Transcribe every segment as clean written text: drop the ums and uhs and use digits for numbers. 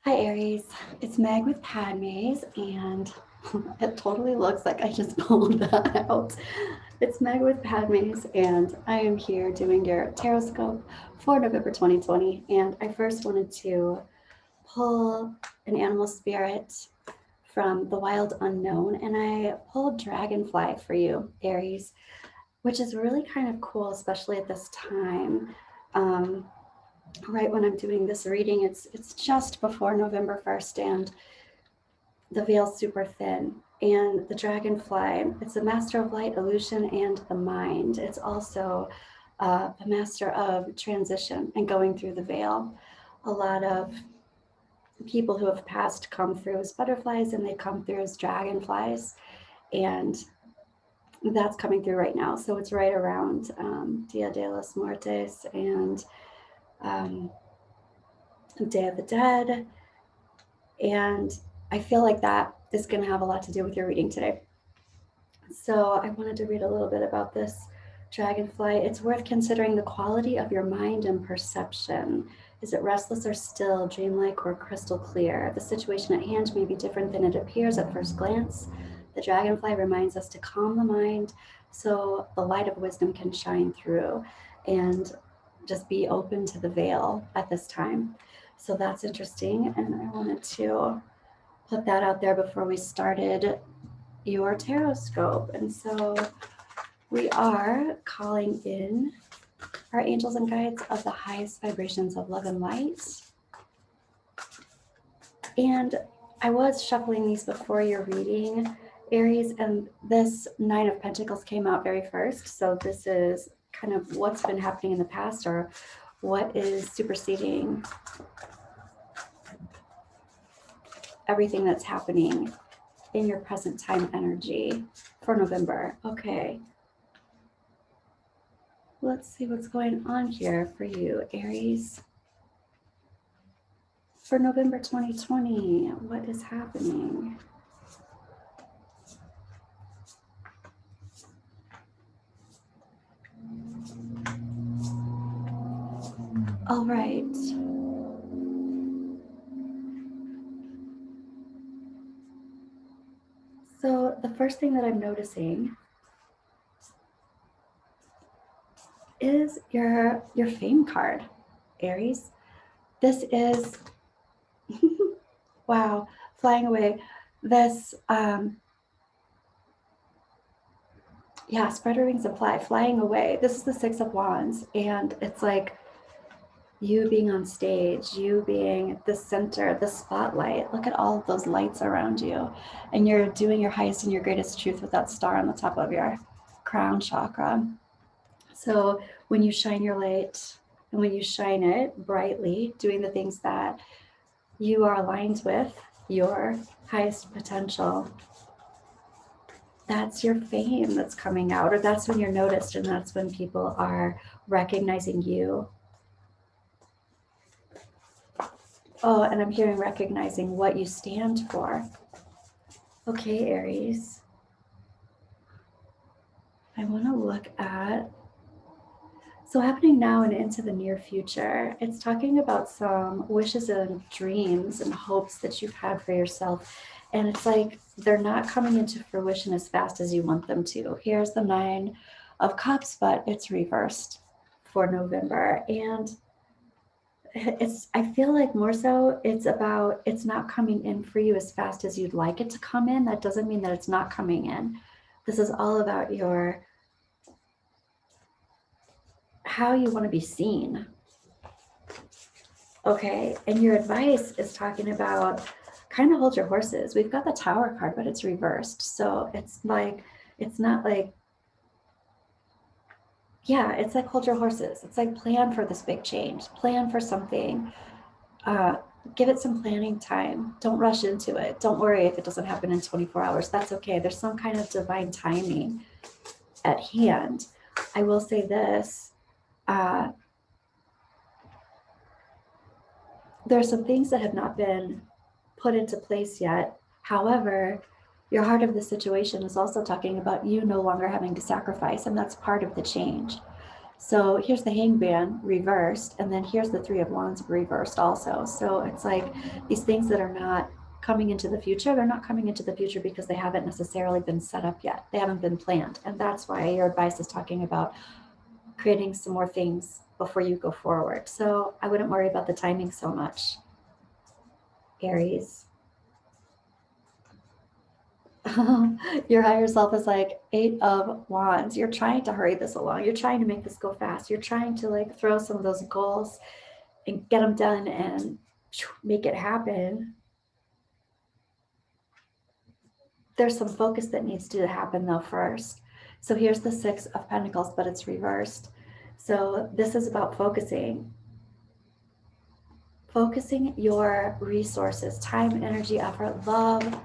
Hi Aries, it's Meg with Padmes, and it totally looks like I just pulled that out. It's Meg with Padmes, and I am here doing your Tarotscope for November 2020. And I first wanted to pull an animal spirit from the wild unknown, and I pulled Dragonfly for you, Aries, which is really kind of cool, especially at this time. Um, right when I'm doing this reading, it's just before November 1st, and the veil's super thin. And the dragonfly, it's a master of light, illusion, and the mind. It's also the master of transition and going through the veil. A lot of people who have passed come through as butterflies, and they come through as dragonflies. And that's coming through right now. So it's right around Dia de los Muertos and um, Day of the Dead. And I feel like that is going to have a lot to do with your reading today. So I wanted to read a little bit about this dragonfly. It's worth considering the quality of your mind and perception. Is it restless or still, dreamlike or crystal clear? The situation at hand may be different than it appears at first glance. The dragonfly reminds us to calm the mind so the light of wisdom can shine through, and just be open to the veil at this time. So that's interesting, and I wanted to put that out there before we started your Tarotscope. And so we are calling in our angels and guides of the highest vibrations of love and light. And I was shuffling these before your reading, Aries, and this Nine of Pentacles came out very first. So this is kind of what's been happening in the past, or what is superseding everything that's happening in your present time energy for November. Okay. Let's see what's going on here for you, Aries. For November 2020, what is happening? All right. So the first thing that I'm noticing is your fame card, Aries. This is wow, flying away. This yeah, spread your wings and fly, flying away. This is the Six of Wands, and it's like you being on stage, you being the center, the spotlight. Look at all of those lights around you, and you're doing your highest and your greatest truth with that star on the top of your crown chakra. So when you shine your light, and when you shine it brightly, doing the things that you are aligned with your highest potential, that's your fame that's coming out, or that's when you're noticed, and that's when people are recognizing you. Oh, and I'm hearing recognizing what you stand for. Okay, Aries. I want to look at, so happening now and into the near future, it's talking about some wishes and dreams and hopes that you've had for yourself. And it's like they're not coming into fruition as fast as you want them to. Here's the Nine of Cups, but it's reversed for November. And I feel like more so it's about, it's not coming in for you as fast as you'd like it to come in. That doesn't mean that it's not coming in. This is all about how you want to be seen. Okay, and your advice is talking about kind of hold your horses. We've got the Tower card, but it's reversed. So it's like, it's not like, yeah, it's like hold your horses. It's like plan for this big change, plan for something. Give it some planning time. Don't rush into it. Don't worry if it doesn't happen in 24 hours. That's okay. There's some kind of divine timing at hand. I will say this. There are some things that have not been put into place yet. However, your heart of the situation is also talking about you no longer having to sacrifice, and that's part of the change. So here's the Hangman reversed, and then here's the Three of Wands reversed also. So it's like these things that are not coming into the future, they're not coming into the future because they haven't necessarily been set up yet. They haven't been planned. And that's why your advice is talking about creating some more things before you go forward. So I wouldn't worry about the timing so much, Aries. Your higher self is like 8 of Wands. You're trying to hurry this along. You're trying to make this go fast. You're trying to like throw some of those goals and get them done and make it happen. There's some focus that needs to happen though first. So here's the 6 of Pentacles, but it's reversed. So this is about focusing your resources, time, energy, effort, love,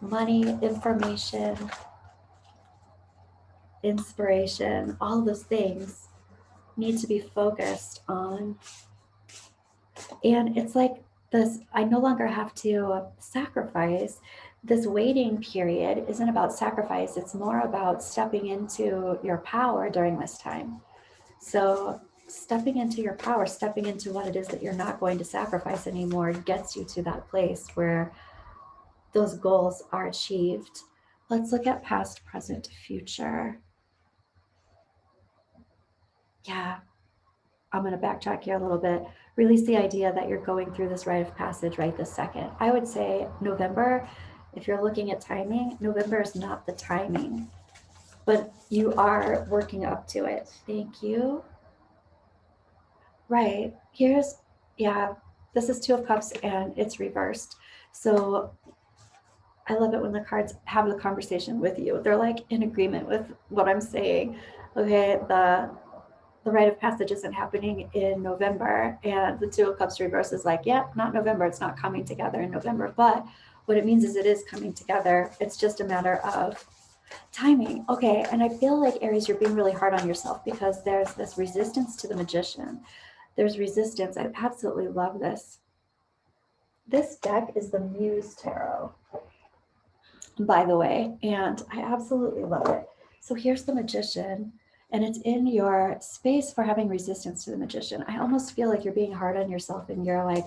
money, information, inspiration, all those things need to be focused on. And it's like this, I no longer have to sacrifice. This waiting period isn't about sacrifice, it's more about stepping into your power during this time. So stepping into your power, stepping into what it is that you're not going to sacrifice anymore gets you to that place where those goals are achieved. Let's look at past, present, future. Yeah, I'm going to backtrack here a little bit. Release the idea that you're going through this rite of passage right this second. I would say November, if you're looking at timing, November is not the timing, but you are working up to it. Thank you. Right. Here's, yeah, this is 2 of Cups and it's reversed. So I love it when the cards have the conversation with you. They're like in agreement with what I'm saying. Okay, the rite of passage isn't happening in November, and the 2 of Cups reverse is like, yeah, not November. It's not coming together in November. But what it means is it is coming together. It's just a matter of timing. Okay, and I feel like, Aries, you're being really hard on yourself because there's this resistance to the Magician. There's resistance. I absolutely love this. This deck is the Muse Tarot, by the way, and I absolutely love it. So here's the Magician, and it's in your space for having resistance to the Magician. I almost feel like you're being hard on yourself and you're like,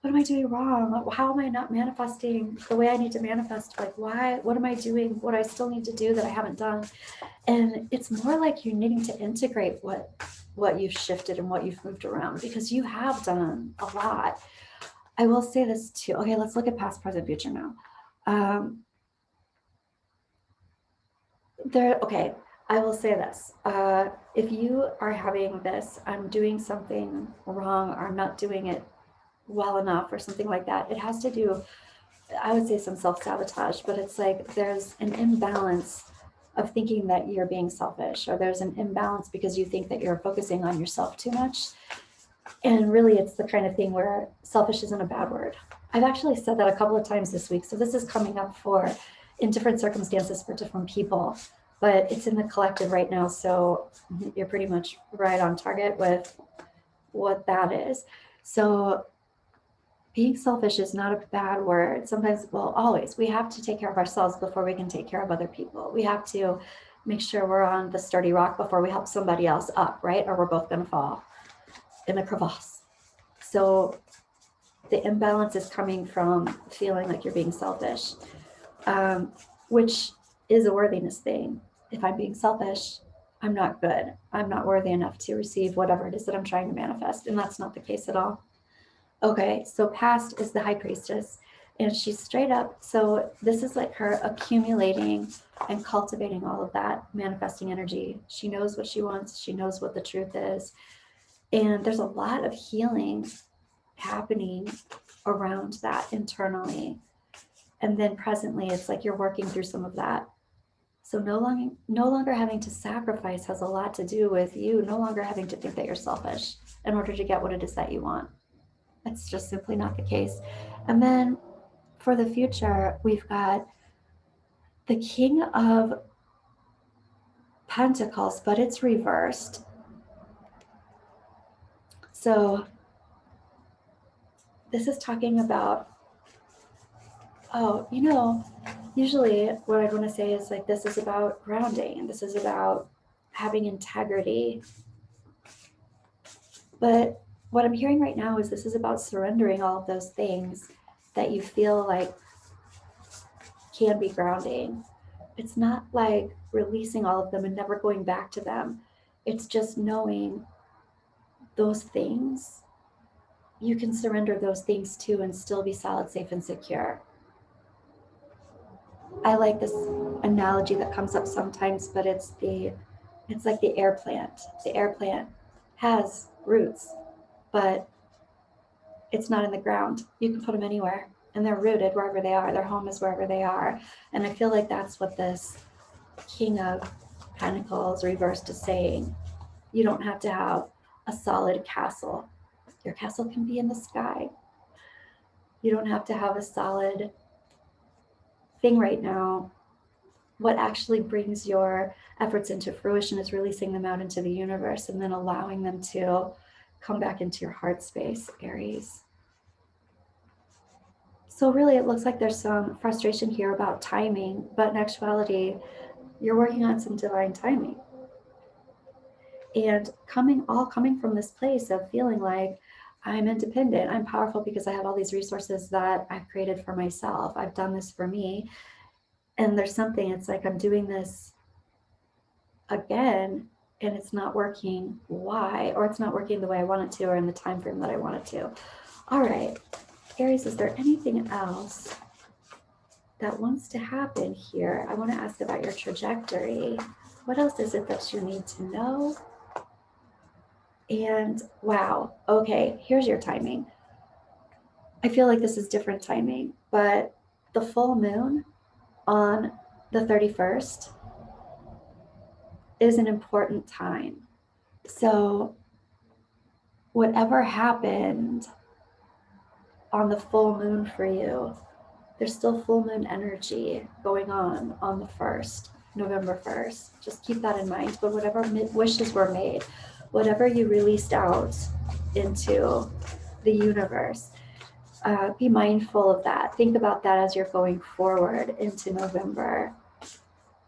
what am I doing wrong? How am I not manifesting the way I need to manifest? Like, why? What am I doing? What I still need to do that I haven't done? And it's more like you're needing to integrate what you've shifted and what you've moved around, because you have done a lot. I will say this too. Okay, let's look at past, present, future now. Okay, I will say this. If you are having this, I'm doing something wrong, or I'm not doing it well enough, or something like that, it has to do, I would say, some self-sabotage, but it's like there's an imbalance of thinking that you're being selfish, or there's an imbalance because you think that you're focusing on yourself too much. And really, it's the kind of thing where selfish isn't a bad word. I've actually said that a couple of times this week. So this is coming up in different circumstances for different people, but it's in the collective right now. So you're pretty much right on target with what that is. So being selfish is not a bad word. Sometimes, well, always, we have to take care of ourselves before we can take care of other people. We have to make sure we're on the sturdy rock before we help somebody else up, right? Or we're both going to fall in the crevasse. So the imbalance is coming from feeling like you're being selfish, which is a worthiness thing. If I'm being selfish, I'm not good. I'm not worthy enough to receive whatever it is that I'm trying to manifest. And that's not the case at all. Okay, so past is the High Priestess, and she's straight up. So this is like her accumulating and cultivating all of that manifesting energy. She knows what she wants. She knows what the truth is. And there's a lot of healing happening around that internally. And then presently, it's like you're working through some of that. So no longer having to sacrifice has a lot to do with you no longer having to think that you're selfish in order to get what it is that you want. It's just simply not the case. And then for the future, we've got the King of Pentacles, but it's reversed. So this is talking about, usually what I'd want to say is like, this is about grounding. This is about having integrity. But what I'm hearing right now is this is about surrendering all of those things that you feel like can be grounding. It's not like releasing all of them and never going back to them. It's just knowing those things, you can surrender those things too and still be solid, safe, and secure. I like this analogy that comes up sometimes, but it's like the air plant. The air plant has roots, but it's not in the ground. You can put them anywhere and they're rooted wherever they are. Their home is wherever they are. And I feel like that's what this King of Pentacles reversed is saying. You don't have to have a solid castle. Your castle can be in the sky. You don't have to have a solid thing right now. What actually brings your efforts into fruition is releasing them out into the universe and then allowing them to come back into your heart space, Aries. So really it looks like there's some frustration here about timing, but in actuality, you're working on some divine timing. And coming from this place of feeling like I'm independent, I'm powerful because I have all these resources that I've created for myself. I've done this for me. And there's something, it's like I'm doing this again and it's not working. Why? Or it's not working the way I want it to or in the time frame that I want it to. All right, Aries, is there anything else that wants to happen here? I want to ask about your trajectory. What else is it that you need to know? And wow, okay, here's your timing. I feel like this is different timing, but the full moon on the 31st is an important time. So whatever happened on the full moon for you, there's still full moon energy going on the 1st, November 1st. Just keep that in mind. But whatever wishes were made, whatever you released out into the universe, be mindful of that. Think about that as you're going forward into November.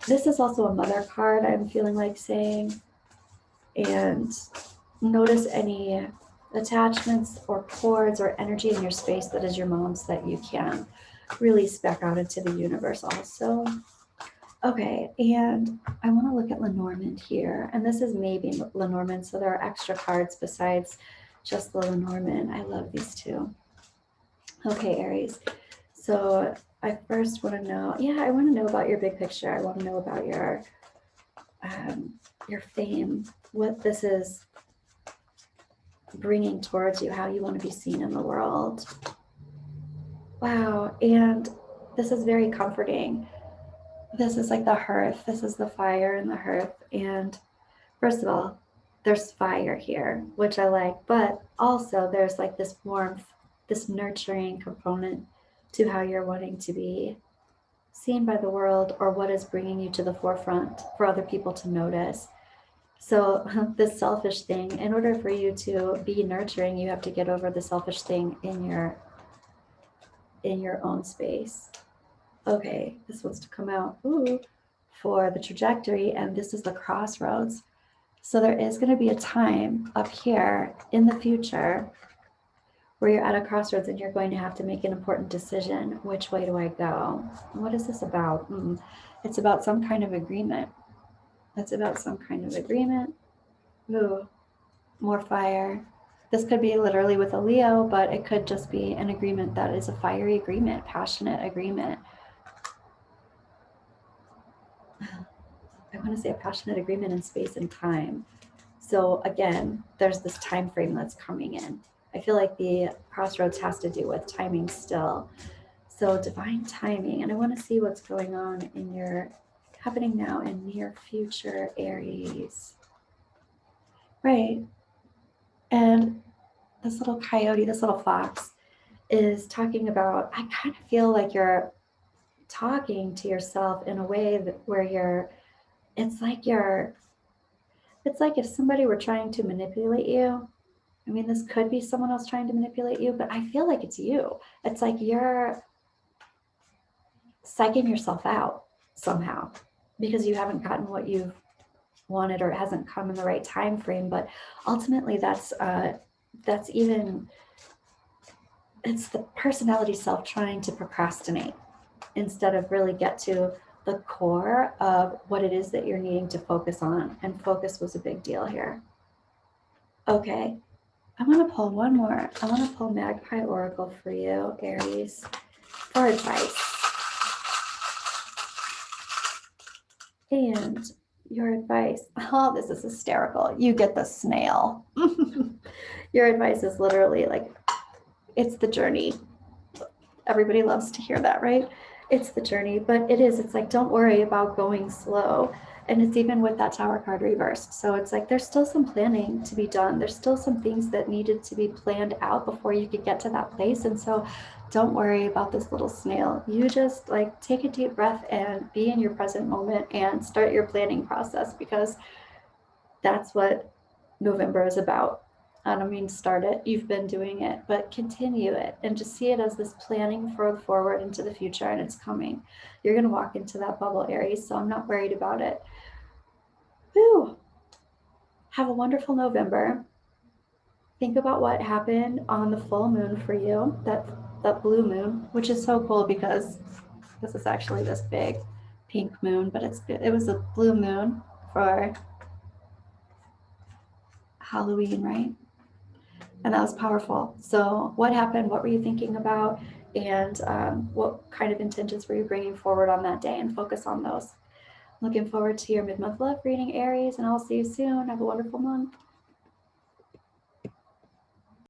This is also a mother card, I'm feeling like saying. And notice any attachments or cords or energy in your space that is your mom's that you can release back out into the universe also. Okay, and I want to look at Lenormand here. And this is maybe Lenormand, so there are extra cards besides just the Lenormand. I love these two. Okay, Aries. So I first want to know, I want to know about your big picture. I want to know about your fame, what this is bringing towards you, how you want to be seen in the world. Wow, and this is very comforting. This is like the hearth. This is the fire in the hearth. And first of all, there's fire here, which I like, but also there's like this warmth, this nurturing component to how you're wanting to be seen by the world, or what is bringing you to the forefront for other people to notice. So this selfish thing, in order for you to be nurturing, you have to get over the selfish thing in your own space. Okay, this wants to come out for the trajectory, and this is the crossroads. So there is going to be a time up here in the future where you're at a crossroads and you're going to have to make an important decision. Which way do I go? What is this about? It's about some kind of agreement. It's about some kind of agreement. Ooh, more fire. This could be literally with a Leo, but it could just be an agreement that is a fiery agreement, passionate agreement. I want to say a passionate agreement in space and time. So again, there's this time frame that's coming in. I feel like the crossroads has to do with timing still. So divine timing, and I want to see what's going on in your happening now in near future, Aries. Right. And this little coyote, this little fox is talking about, I kind of feel like you're talking to yourself in a way that where it's like if somebody were trying to manipulate you. I mean, this could be someone else trying to manipulate you, but I feel like it's you. It's like you're psyching yourself out somehow because you haven't gotten what you've wanted, or it hasn't come in the right time frame. But ultimately, that's even, it's the personality self trying to procrastinate instead of really get to the core of what it is that you're needing to focus on. And focus was a big deal here. Okay, I want to pull one more. I want to pull Magpie Oracle for you, Aries, for advice. And your advice, oh, this is hysterical. You get the snail. Your advice is literally like, it's the journey. Everybody loves to hear that, right? It's the journey, but it is. It's like, don't worry about going slow. And it's even with that Tower card reversed. So it's like, there's still some planning to be done. There's still some things that needed to be planned out before you could get to that place. And so don't worry about this little snail. You just like take a deep breath and be in your present moment and start your planning process, because that's what November is about. I don't mean start it, you've been doing it, but continue it and just see it as this planning for forward into the future, and it's coming. You're going to walk into that bubble, Aries, so I'm not worried about it. Whew. Have a wonderful November. Think about what happened on the full moon for you, that blue moon, which is so cool because this is actually this big pink moon, but it was a blue moon for Halloween, right? And that was powerful. So what happened? What were you thinking about? And what kind of intentions were you bringing forward on that day? And focus on those. Looking forward to your mid-month love reading, Aries, and I'll see you soon. Have a wonderful month.